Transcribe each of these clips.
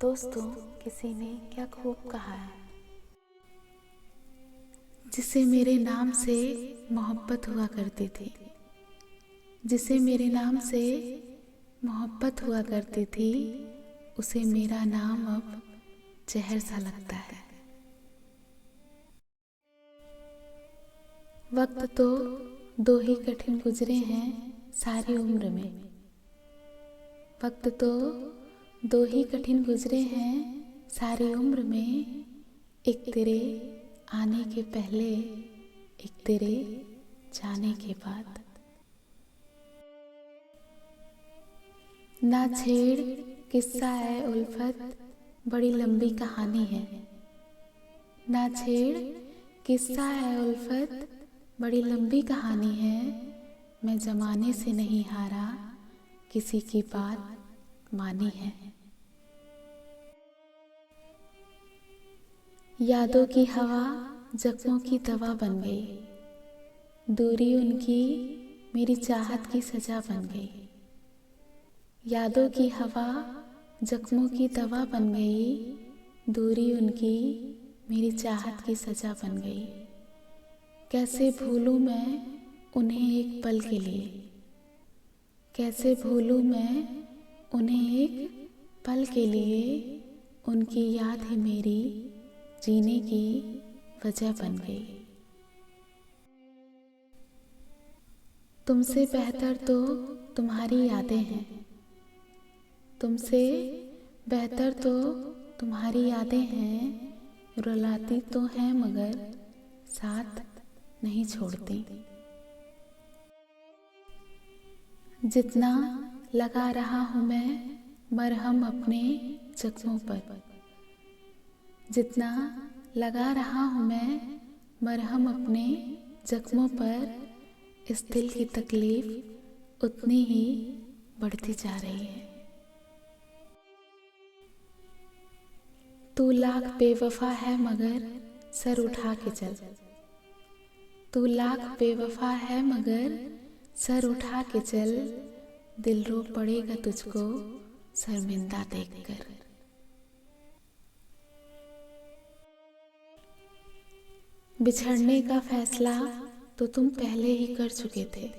दोस्तों, किसी ने क्या खूब कहा है, जिसे मेरे नाम से मोहब्बत हुआ करती थी, जिसे मेरे नाम से मोहब्बत हुआ करती थी, उसे मेरा नाम अब जहर सा लगता है। वक्त तो दो ही कठिन गुजरे हैं सारी उम्र में, वक्त तो दो ही कठिन गुजरे हैं सारी उम्र में, एक तेरे आने के पहले, एक तेरे जाने के बाद। ना छेड़ किस्सा है उल्फत, बड़ी लंबी कहानी है। ना छेड़ किस्सा है उल्फत, बड़ी लंबी कहानी है। मैं जमाने से नहीं हारा, किसी की बात मानी है। यादों की हवा जख्मों की दवा बन गई, दूरी उनकी मेरी चाहत की सजा बन गई। यादों की हवा जख्मों की दवा बन गई, दूरी उनकी मेरी चाहत की सजा बन गई। कैसे भूलूं मैं उन्हें एक पल के लिए, कैसे भूलूं मैं उन्हें एक पल के लिए। उनकी याद ही मेरी जीने की वजह बन गई। तुमसे बेहतर तो तुम्हारी यादें हैं, तुमसे बेहतर तो तुम्हारी यादें हैं। रुलाती तो हैं मगर साथ नहीं छोड़ती। जितना लगा रहा हूँ मैं मरहम अपने जख्मों पर, जितना लगा रहा हूँ मैं मरहम अपने जख्मों पर, इस दिल की तकलीफ उतनी ही बढ़ती जा रही है। तू लाख बेवफा है मगर सर उठा के चल, तू लाख बेवफा है मगर सर उठा के चल। दिल रो पड़ेगा तुझको शर्मिंदा देखकर। बिछड़ने का फैसला तो तुम पहले ही कर चुके थे,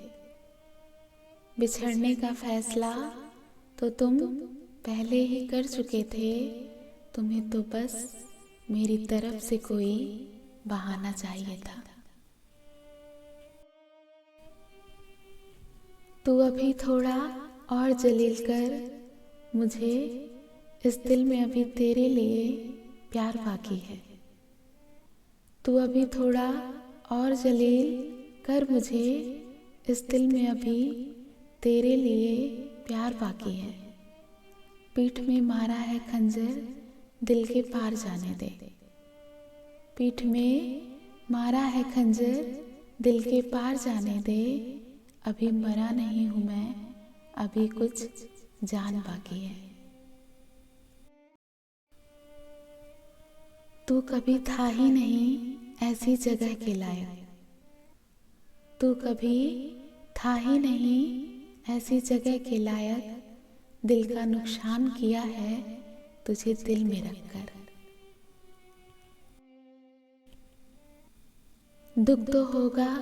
बिछड़ने का फैसला तो तुम पहले ही कर चुके थे। तुम्हें तो बस मेरी तरफ से कोई बहाना चाहिए था। तू अभी थोड़ा और जलील कर, मुझे इस दिल में अभी तेरे लिए प्यार बाकी है। तू अभी थोड़ा और जलील कर, मुझे इस दिल में अभी तेरे लिए प्यार बाकी है। पीठ में मारा है खंजर, दिल के पार जाने दे। पीठ में मारा है खंजर, दिल के पार जाने दे। अभी मरा नहीं हूँ मैं, अभी कुछ जान बाकी है। तू कभी था ही नहीं ऐसी जगह के लायक, तू कभी था ही नहीं ऐसी जगह के लायक। दिल का नुकसान किया है तुझे दिल में रखकर। दुख तो होगा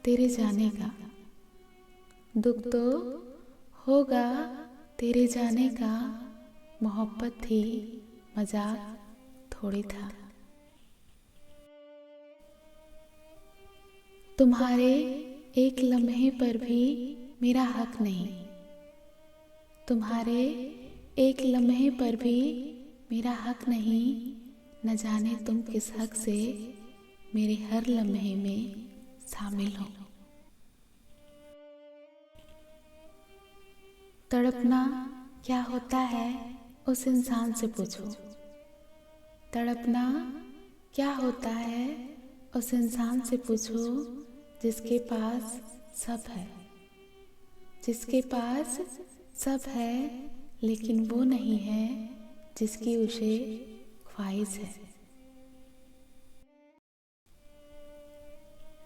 तेरे जाने का, दुख तो होगा तेरे जाने का। मोहब्बत थी मजाक थोड़ी था। तुम्हारे एक लम्हे पर भी मेरा हक नहीं, तुम्हारे एक लम्हे पर भी मेरा हक नहीं। न जाने तुम किस हक से मेरे हर लम्हे में शामिल हो। तड़पना क्या होता है उस इंसान से पूछो, तड़पना क्या होता है उस इंसान से पूछो। जिसके पास सब है, जिसके पास सब है, लेकिन वो नहीं है जिसकी उसे ख्वाहिश है।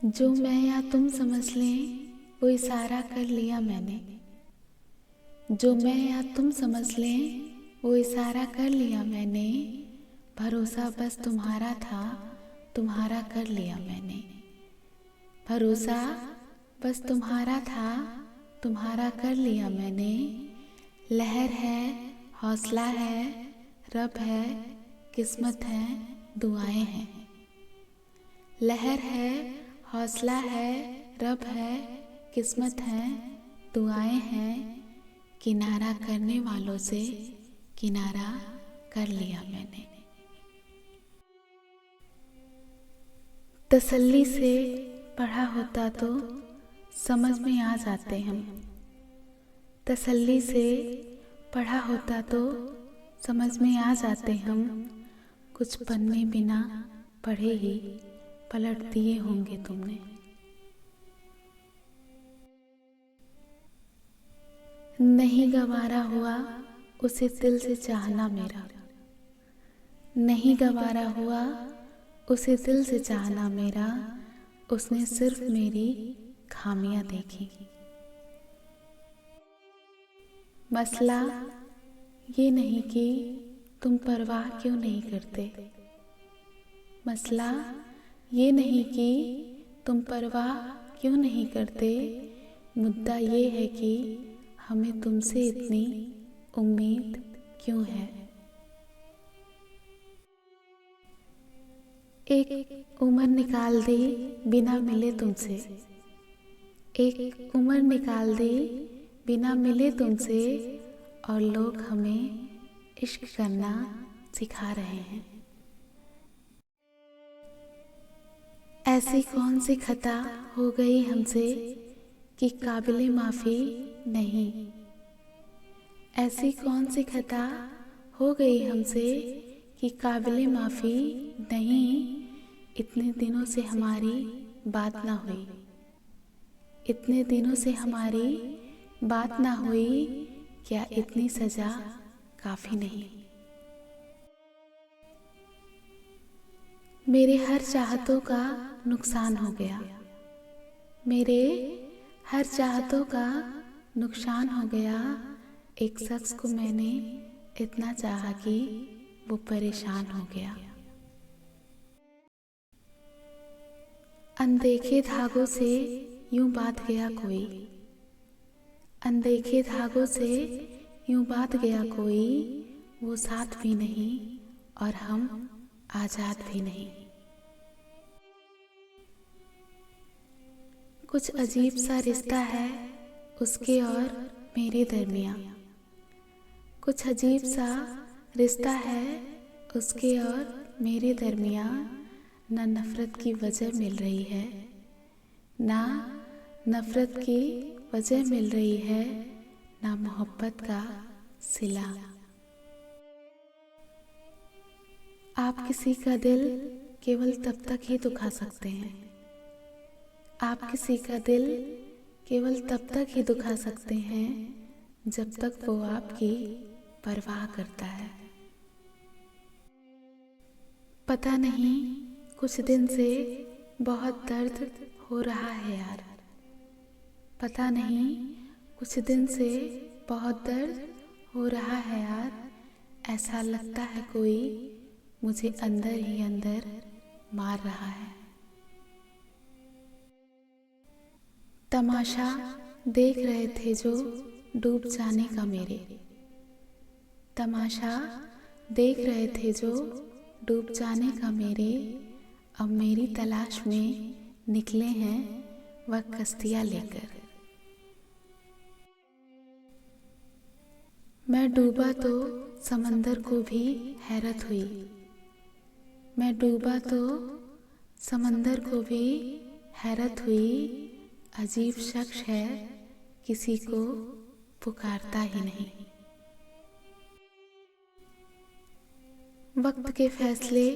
जो मैं या तुम समझ लें वो इशारा कर लिया मैंने, जो मैं या तुम समझ लें वो इशारा कर लिया मैंने, भरोसा बस तुम्हारा था, तुम्हारा कर लिया मैंने। भरोसा बस तुम्हारा था, तुम्हारा कर लिया मैंने। लहर है, हौसला है, रब है, किस्मत है, दुआएं हैं। लहर है, हौसला है, रब है, किस्मत है, दुआएं हैं। किनारा करने वालों से किनारा कर लिया मैंने। तसल्ली से पढ़ा होता तो समझ में आ जाते हम। तसल्ली से पढ़ा होता तो समझ में आ जाते हम। कुछ पन्ने बिना पढ़े ही पलट दिए होंगे तुमने। नहीं गवारा हुआ उसे दिल से चाहना मेरा। नहीं गवारा हुआ उसे दिल से चाहना मेरा। उसने सिर्फ मेरी खामियां देखी। मसला ये नहीं कि तुम परवाह क्यों नहीं करते। मसला ये नहीं कि तुम परवाह क्यों नहीं करते। मुद्दा ये है कि हमें तुमसे इतनी उम्मीद क्यों है। एक उम्र निकाल दी बिना मिले तुमसे। एक उम्र निकाल दी बिना मिले तुमसे। और लोग हमें इश्क करना सिखा रहे हैं। ऐसी कौन सी खता हो गई हमसे कि काबिले माफ़ी नहीं। ऐसी कौन सी खता हो गई हमसे कि काबिले माफ़ी नहीं। इतने दिनों से हमारी बात ना हुई। इतने दिनों से हमारी बात ना हुई। क्या इतनी सजा काफ़ी नहीं। मेरे हर चाहतों का नुकसान हो गया। मेरे हर चाहतों का नुकसान हो गया। एक शख्स को मैंने इतना चाहा कि वो परेशान हो गया। अनदेखे धागों से यूं बांध गया कोई। अनदेखे धागों से यूं बांध गया कोई। वो साथ भी नहीं और हम आजाद भी नहीं। कुछ अजीब सा रिश्ता है उसके और मेरे दरमियां। कुछ अजीब सा रिश्ता है उसके और मेरे दरमियां। ना नफरत की वजह मिल रही है, ना नफरत की वजह मिल रही है, ना मोहब्बत का सिला। आप किसी का दिल केवल तब तक ही दुखा सकते हैं। आप किसी का दिल केवल तब तक ही दुखा सकते हैं जब तक वो आपकी परवाह करता है। पता नहीं कुछ दिन से बहुत दर्द हो रहा है यार। पता नहीं कुछ दिन से बहुत दर्द हो रहा है यार। ऐसा लगता है कोई मुझे अंदर ही अंदर मार रहा है। तमाशा देख रहे थे जो डूब जाने का मेरे। तमाशा देख रहे थे जो डूब जाने का मेरे। अब मेरी तलाश में निकले हैं वह कश्तियाँ लेकर। मैं डूबा तो समंदर को भी हैरत हुई। मैं डूबा तो समंदर को भी हैरत हुई। अजीब शख्स है किसी को पुकारता ही नहीं। वक्त के फैसले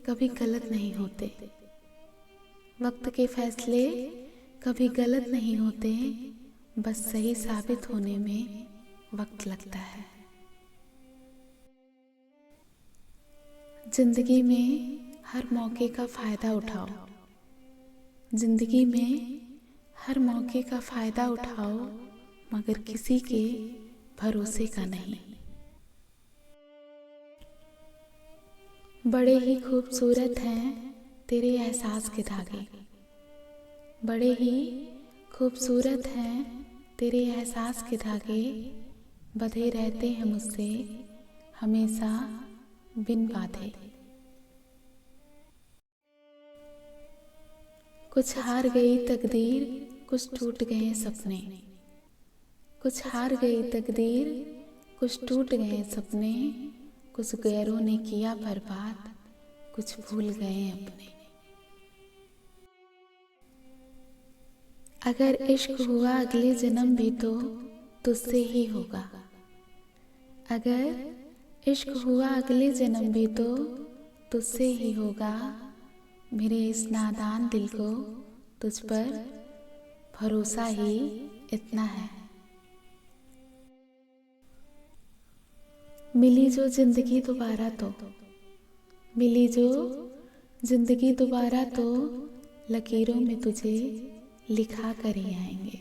कभी गलत नहीं होते। वक्त के फैसले कभी गलत नहीं होते। बस सही साबित होने में वक्त लगता है। जिंदगी में हर मौके का फ़ायदा उठाओ। जिंदगी में हर मौके का फ़ायदा उठाओ, मगर किसी के भरोसे का नहीं। बड़े ही खूबसूरत हैं तेरे एहसास के धागे, बड़े ही खूबसूरत हैं तेरे एहसास के धागे, बंधे रहते हैं मुझसे हमेशा बिन बांधे। कुछ हार गई तकदीर, कुछ टूट गए सपने, कुछ हार गई तकदीर, कुछ टूट गए सपने, कुछ गैरों ने किया बर्बाद, कुछ भूल गए अपने। अगर इश्क हुआ अगले जन्म भी तो तुझसे ही होगा, अगर इश्क हुआ अगले जन्म भी तो तुझसे ही होगा। मेरे इस नादान दिल को तुझ पर भरोसा ही इतना है। मिली जो जिंदगी दोबारा तो, मिली जो जिंदगी दोबारा तो लकीरों में तुझे लिखा कर ही आएंगे।